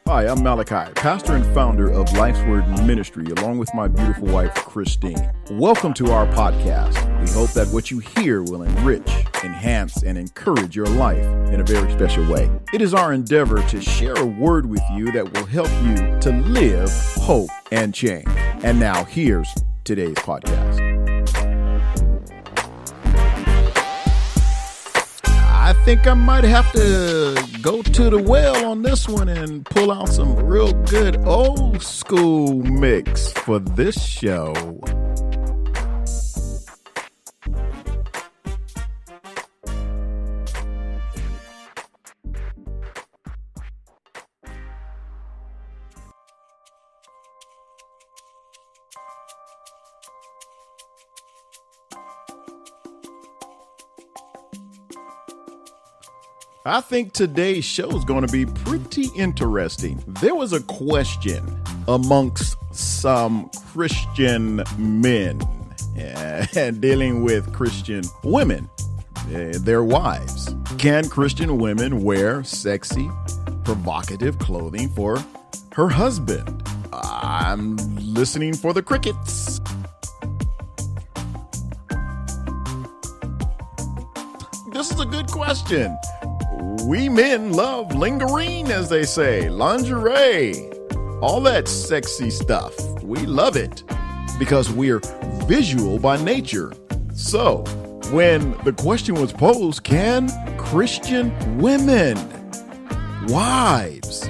Hi, I'm Malachi, pastor and founder of Life's Word Ministry, along with my beautiful wife, Christine. Welcome to our podcast. We hope that what you hear will enrich, enhance, and encourage your life in a very special way. It is our endeavor to share a word with you that will help you to live, hope, and change. And now, here's today's podcast. I think I might have to go to the well on this one and pull out some real good old school mix for this show. I think today's show is going to be pretty interesting. There was a question amongst some Christian men dealing with Christian women, their wives. Can Christian women wear sexy, provocative clothing for her husband? I'm listening for the crickets. This is a good question. We men love lingerie, as they say, lingerie, all that sexy stuff. We love it because we're visual by nature. So when the question was posed, can Christian women, wives,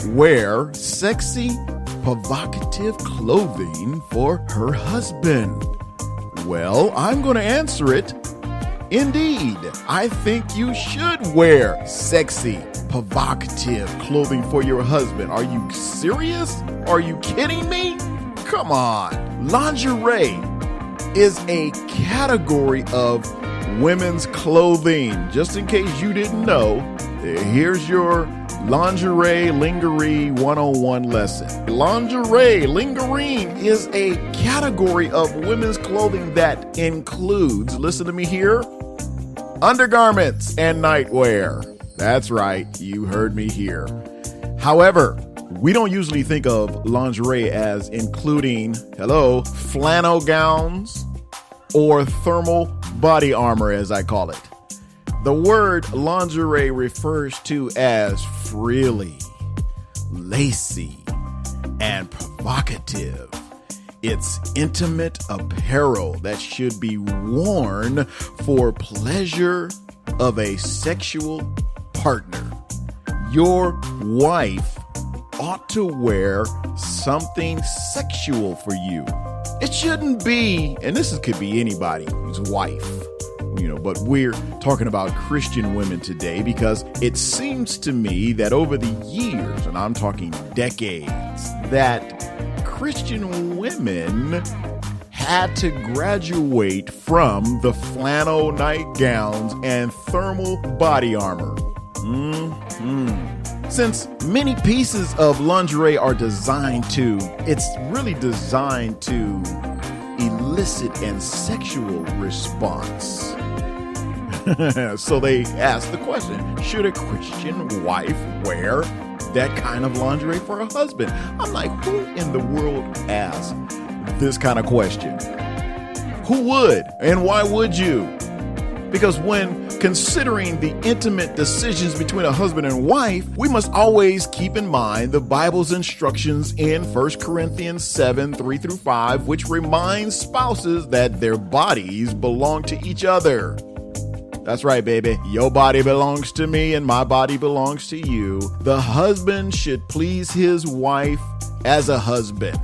wear sexy, provocative clothing for her husband? Well, I'm going to answer it. Indeed, I think you should wear sexy, provocative clothing for your husband. Are you serious? Are you kidding me? Come on. Lingerie is a category of women's clothing. Just in case you didn't know, here's your lingerie 101 lesson. Lingerie is a category of women's clothing that includes, listen to me here, undergarments and nightwear. That's right, you heard me here. However, we don't usually think of lingerie as including, flannel gowns or thermal body armor, as I call it. The word lingerie refers to as frilly, lacy, and provocative. It's intimate apparel that should be worn for pleasure of a sexual partner. Your wife ought to wear something sexual for you. It shouldn't be, and could be anybody's wife, but we're talking about Christian women today because it seems to me that over the years, and I'm talking decades, that Christian women had to graduate from the flannel nightgowns and thermal body armor. Since many pieces of lingerie are it's really designed to elicit a sexual response. So they asked the question, should a Christian wife wear that kind of lingerie for her husband? I'm like, who in the world asked this kind of question? Who would? And why would you? Because when considering the intimate decisions between a husband and wife, we must always keep in mind the Bible's instructions in 1 Corinthians 7, 3-5, which reminds spouses that their bodies belong to each other. That's right, baby. Your body belongs to me and my body belongs to you. The husband should please his wife as a husband.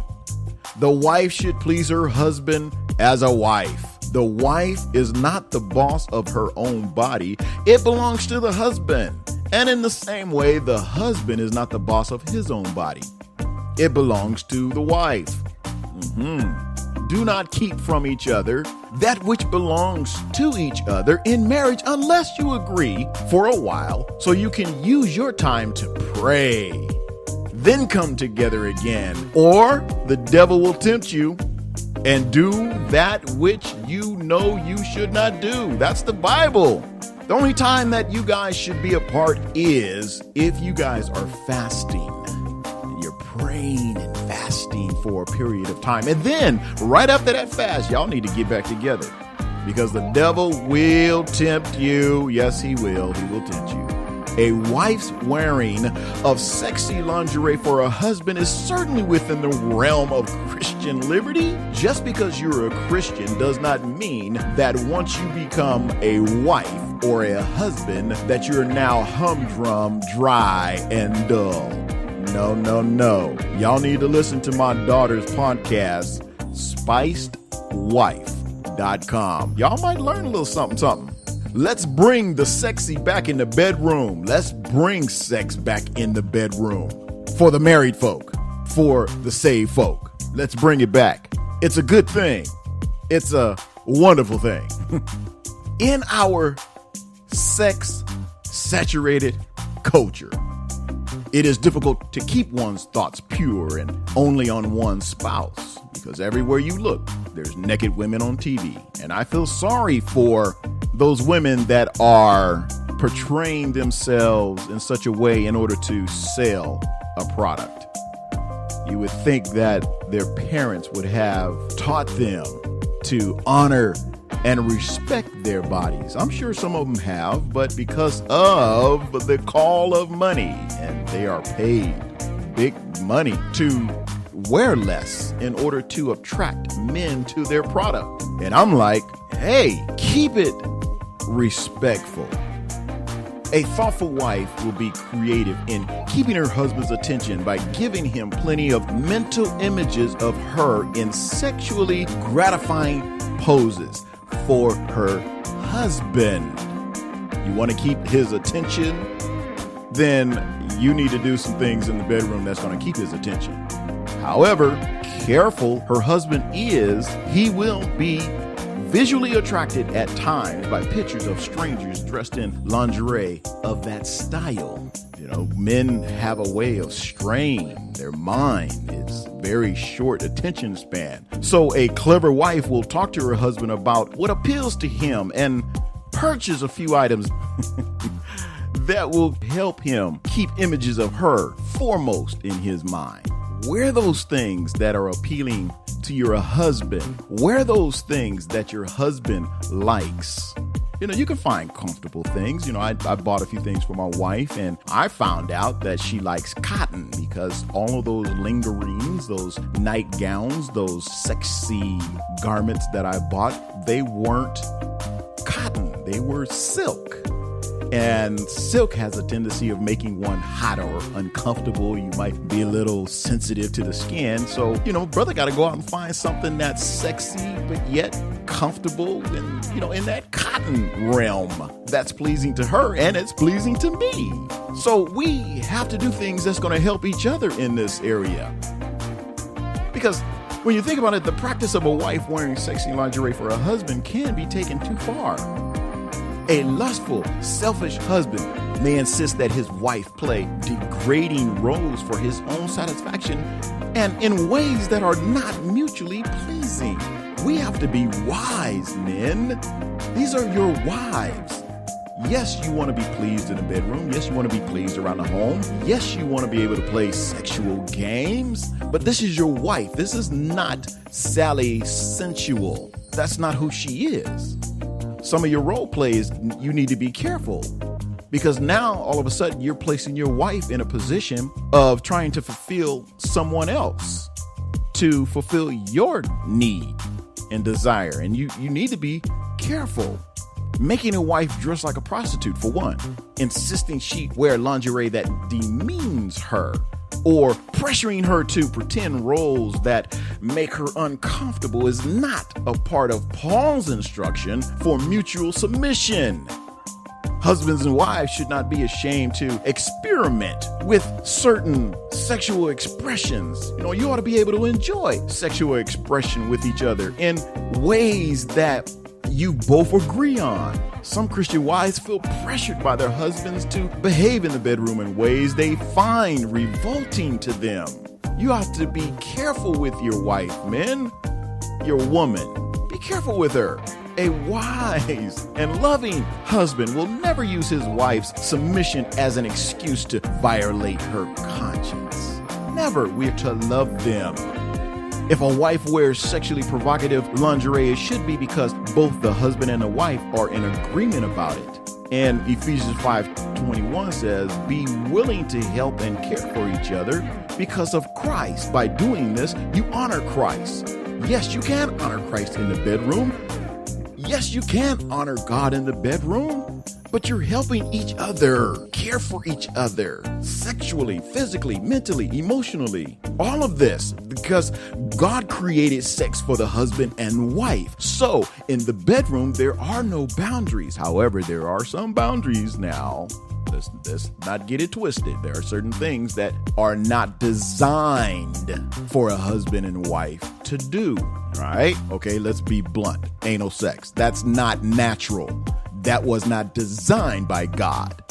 The wife should please her husband as a wife. The wife is not the boss of her own body. It belongs to the husband. And in the same way, the husband is not the boss of his own body. It belongs to the wife. Do not keep from each other that which belongs to each other in marriage unless you agree for a while so you can use your time to pray. Then come together again, or the devil will tempt you and do that which you know you should not do. That's the Bible. The only time that you guys should be apart is if you guys are fasting. praying and fasting for a period of time. And then right after that fast, y'all need to get back together, because the devil will tempt you. Yes, he will. He will tempt you. A wife's wearing of sexy lingerie for a husband is certainly within the realm of Christian liberty. Just because you're a Christian does not mean that once you become a wife or a husband that you're now humdrum, dry, and dull. No, no, no. Y'all need to listen to my daughter's podcast, SpicedWife.com. Y'all might learn a little something. Let's bring the sexy back in the bedroom. Let's bring sex back in the bedroom for the married folk, for the saved folk. Let's bring it back. It's a good thing. It's a wonderful thing. In our sex-saturated culture, it is difficult to keep one's thoughts pure and only on one's spouse, because everywhere you look, there's naked women on TV. And I feel sorry for those women that are portraying themselves in such a way in order to sell a product. You would think that their parents would have taught them to honor and respect their bodies. I'm sure some of them have, but because of the call of money, and they are paid big money to wear less in order to attract men to their product. And I'm like, hey, keep it respectful. A thoughtful wife will be creative in keeping her husband's attention by giving him plenty of mental images of her in sexually gratifying poses for her husband. You want to keep his attention? Then you need to do some things in the bedroom that's going to keep his attention. However, careful her husband is, he will be visually attracted at times by pictures of strangers dressed in lingerie of that style. You know, men have a way of straying. Their mind is very short attention span. So a clever wife will talk to her husband about what appeals to him and purchase a few items that will help him keep images of her foremost in his mind. Wear those things that are appealing to your husband. Wear those things that your husband likes. You know, you can find comfortable things. You know, I bought a few things for my wife, and I found out that she likes cotton, because all of those lingerings, those nightgowns, those sexy garments that I bought, they weren't cotton. They were silk. And silk has a tendency of making one hot or uncomfortable. You might be a little sensitive to the skin. So, you know, brother got to go out and find something that's sexy, but yet comfortable and, you know, in that cotton realm that's pleasing to her and it's pleasing to me. So we have to do things that's going to help each other in this area. Because when you think about it, the practice of a wife wearing sexy lingerie for a husband can be taken too far. A lustful, selfish husband may insist that his wife play degrading roles for his own satisfaction and in ways that are not mutually pleasing. We have to be wise, men. These are your wives. Yes, you want to be pleased in the bedroom. Yes, you want to be pleased around the home. Yes, you want to be able to play sexual games. But this is your wife. This is not Sally Sensual. That's not who she is. Some of your role plays, you need to be careful, because now all of a sudden you're placing your wife in a position of trying to fulfill someone else, to fulfill your need and desire. And you need to be careful. Making a wife dress like a prostitute, for one, insisting she wear lingerie that demeans her, or pressuring her to pretend roles that make her uncomfortable is not a part of Paul's instruction for mutual submission. Husbands and wives should not be ashamed to experiment with certain sexual expressions. You know, you ought to be able to enjoy sexual expression with each other in ways that you both agree on. Some Christian wives feel pressured by their husbands to behave in the bedroom in ways they find revolting to them. You have to be careful with your wife, men. Your woman, be careful with her. A wise and loving husband will never use his wife's submission as an excuse to violate her conscience. Never. We're to love them. If a wife wears sexually provocative lingerie, it should be because both the husband and the wife are in agreement about it. And Ephesians 5:21 says, be willing to help and care for each other because of Christ. By doing this, you honor Christ. Yes, you can honor Christ in the bedroom. Yes, you can honor God in the bedroom, but you're helping each other, care for each other, sexually, physically, mentally, emotionally, all of this, because God created sex for the husband and wife. So in the bedroom, there are no boundaries. However, there are some boundaries now. Let's not get it twisted. There are certain things that are not designed for a husband and wife to do, right? Okay, let's be blunt. Anal sex. That's not natural. That was not designed by God.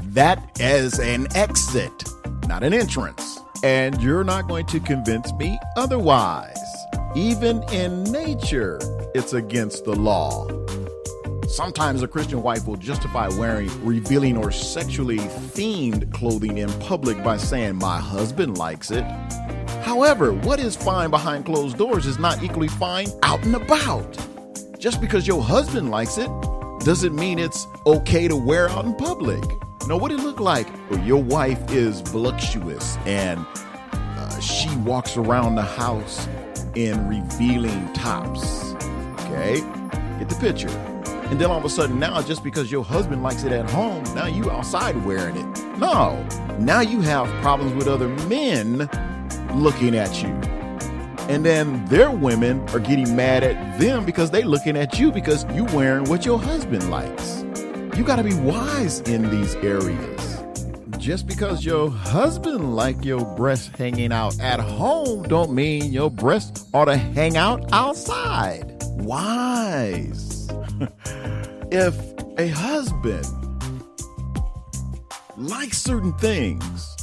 That is an exit, not an entrance. And you're not going to convince me otherwise. Even in nature, it's against the law. Sometimes a Christian wife will justify wearing revealing or sexually themed clothing in public by saying, my husband likes it. However, what is fine behind closed doors is not equally fine out and about. Just because your husband likes it doesn't mean it's okay to wear out in public. Now, what it look like? Well, your wife is voluptuous and she walks around the house in revealing tops. Okay, get the picture. And then all of a sudden now, just because your husband likes it at home, now you outside wearing it. No, now you have problems with other men looking at you. And then their women are getting mad at them because they looking at you because you wearing what your husband likes. You got to be wise in these areas. Just because your husband like your breasts hanging out at home don't mean your breasts ought to hang out outside. Wise. If a husband likes certain things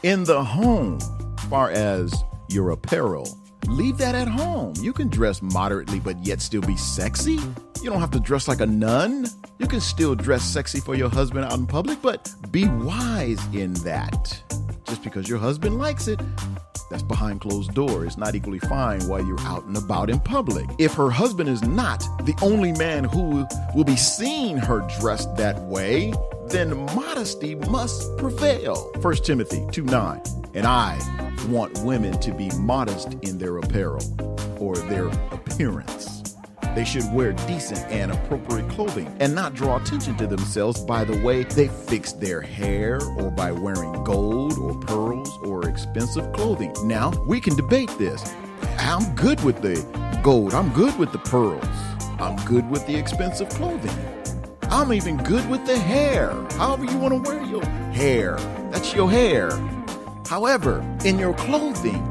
in the home, as far as your apparel, leave that at home. You can dress moderately, but yet still be sexy. You don't have to dress like a nun. You can still dress sexy for your husband out in public, but be wise in that. Just because your husband likes it, that's behind closed doors. It's not equally fine while you're out and about in public. If her husband is not the only man who will be seeing her dressed that way, then modesty must prevail. 1 Timothy 2:9. And I want women to be modest in their apparel or their appearance. They should wear decent and appropriate clothing and not draw attention to themselves by the way they fix their hair or by wearing gold or pearls or expensive clothing. Now, we can debate this. I'm good with the gold. I'm good with the pearls. I'm good with the expensive clothing. I'm even good with the hair. However you want to wear your hair. That's your hair. However, in your clothing,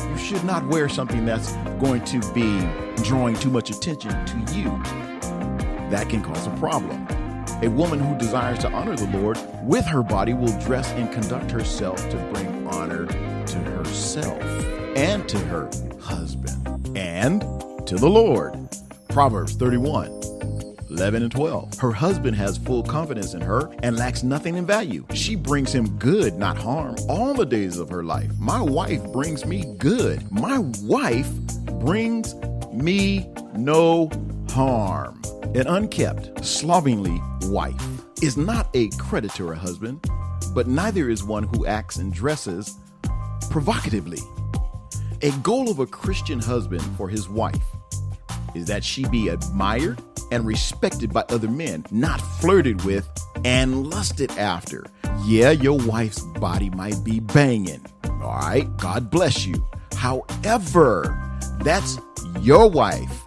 you should not wear something that's going to be drawing too much attention to you. That can cause a problem. A woman who desires to honor the Lord with her body will dress and conduct herself to bring honor to herself and to her husband and to the Lord. Proverbs 31:11-12. Her husband has full confidence in her and lacks nothing in value. She brings him good, not harm, all the days of her life. My wife brings me good. My wife brings me no harm. An unkept, slovenly wife is not a credit to her husband, but neither is one who acts and dresses provocatively. A goal of a Christian husband for his wife is that she be admired and respected by other men, not flirted with and lusted after. Yeah, your wife's body might be banging. All right, God bless you. However, that's your wife.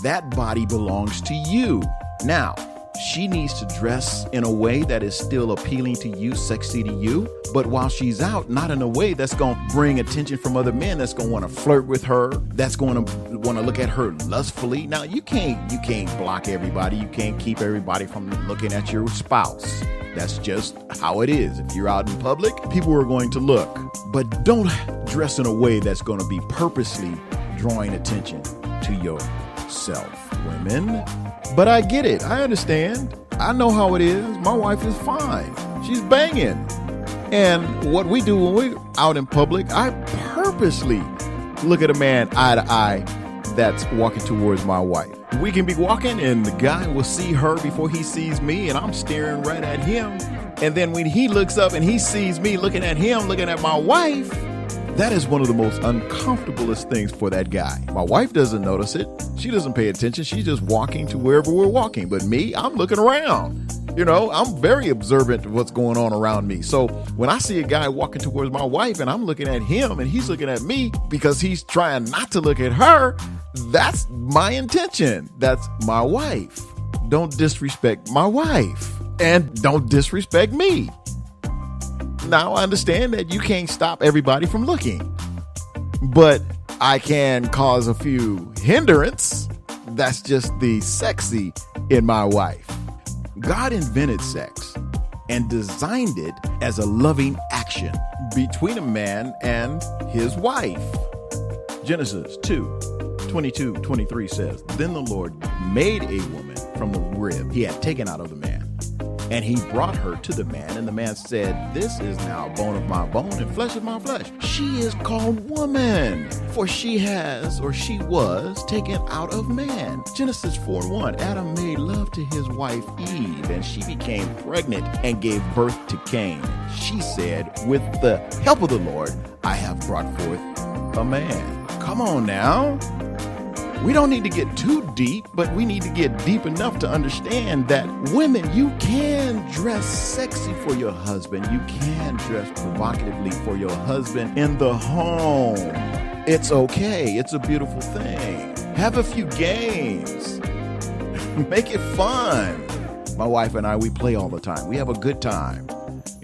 That body belongs to you. Now, she needs to dress in a way that is still appealing to you, sexy to you, but while she's out, not in a way that's going to bring attention from other men, that's going to want to flirt with her, that's going to want to look at her lustfully. Now, you can't block everybody. You can't keep everybody from looking at your spouse. That's just how it is. If you're out in public, people are going to look, but don't dress in a way that's going to be purposely drawing attention to yourself, women. But I get it. I understand. I know how it is. My wife is fine. She's banging. And what we do when we're out in public, I purposely look at a man eye to eye that's walking towards my wife. We can be walking and the guy will see her before he sees me, and I'm staring right at him. And then when he looks up and he sees me looking at him, looking at my wife, that is one of the most uncomfortablest things for that guy. My wife doesn't notice it. She doesn't pay attention. She's just walking to wherever we're walking. But me, I'm looking around. I'm very observant of what's going on around me. So when I see a guy walking towards my wife and I'm looking at him and he's looking at me because he's trying not to look at her, that's my intention. That's my wife. Don't disrespect my wife and don't disrespect me. Now, I understand that you can't stop everybody from looking, but I can cause a few hindrance. That's just the sexy in my wife. God invented sex and designed it as a loving action between a man and his wife. Genesis 2:22-23 says, "Then the Lord made a woman from the rib he had taken out of the man. And he brought her to the man, and the man said, 'This is now bone of my bone and flesh of my flesh. She is called woman, for she was taken out of man.'" Genesis 4:1, Adam made love to his wife Eve, and she became pregnant and gave birth to Cain. She said, "With the help of the Lord, I have brought forth a man." Come on now. We don't need to get too deep, but we need to get deep enough to understand that women, you can dress sexy for your husband. You can dress provocatively for your husband in the home. It's okay. It's a beautiful thing. Have a few games. Make it fun. My wife and I, we play all the time. We have a good time.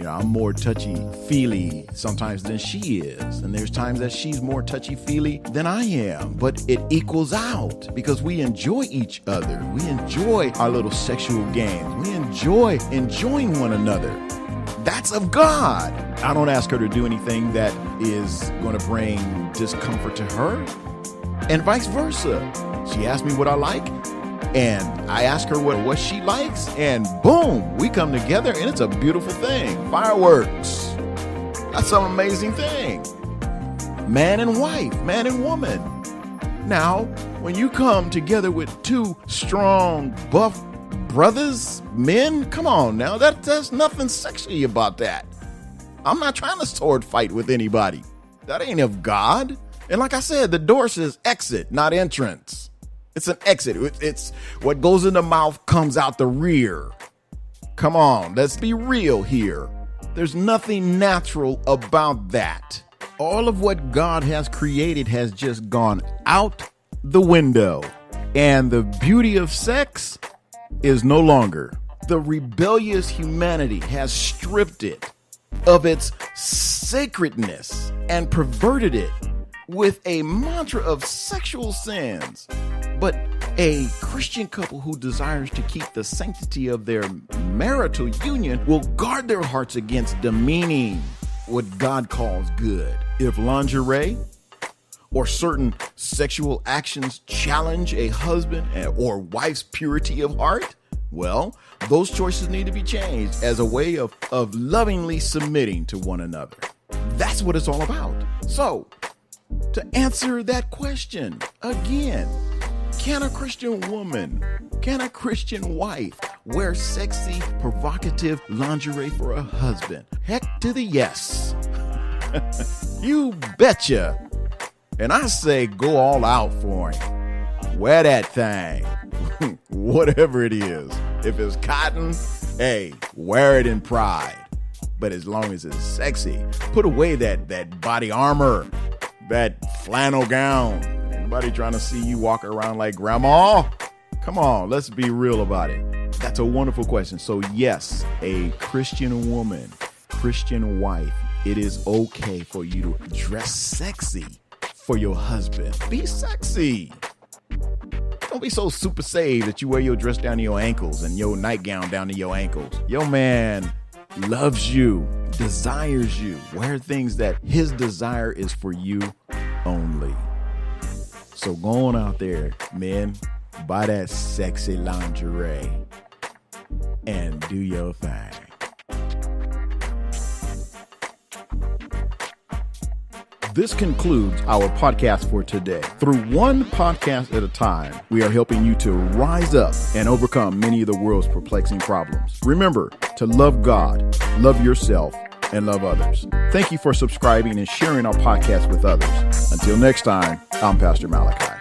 I'm more touchy-feely sometimes than she is. And there's times that she's more touchy-feely than I am. But it equals out because we enjoy each other. We enjoy our little sexual games. We enjoy enjoying one another. That's of God. I don't ask her to do anything that is going to bring discomfort to her, and vice versa. She asks me what I like, and I ask her what she likes, and boom, we come together, and it's a beautiful thing. Fireworks. That's an amazing thing. Man and wife, man and woman. Now, when you come together with two strong, buff brothers, men, come on now, there's nothing sexy about that. I'm not trying to sword fight with anybody. That ain't of God. And like I said, the door says exit, not entrance. It's an exit. It's what goes in the mouth comes out the rear. Come on, let's be real here. There's nothing natural about that. All of what God has created has just gone out the window. And the beauty of sex is no longer. The rebellious humanity has stripped it of its sacredness and perverted it with a mantra of sexual sins. But a Christian couple who desires to keep the sanctity of their marital union will guard their hearts against demeaning what God calls good. If lingerie or certain sexual actions challenge a husband or wife's purity of heart, well, those choices need to be changed as a way of lovingly submitting to one another. That's what it's all about. So, to answer that question, again, can a Christian woman, can a Christian wife wear sexy, provocative lingerie for a husband? Heck to the yes. You betcha. And I say go all out for him. Wear that thing. Whatever it is. If it's cotton, hey, wear it in pride. But as long as it's sexy, put away that body armor, that flannel gown. Anybody trying to see you walk around like grandma? Come on, let's be real about it. That's a wonderful question. So yes, a Christian woman, Christian wife, it is okay for you to dress sexy for your husband. Be sexy. Don't be so super saved that you wear your dress down to your ankles and your nightgown down to your ankles. Your man loves you, desires you. Wear things that his desire is for you only. So go on out there, men, buy that sexy lingerie and do your thing. This concludes our podcast for today. Through one podcast at a time, we are helping you to rise up and overcome many of the world's perplexing problems. Remember to love God, love yourself, and love others. Thank you for subscribing and sharing our podcast with others. Until next time, I'm Pastor Malachi.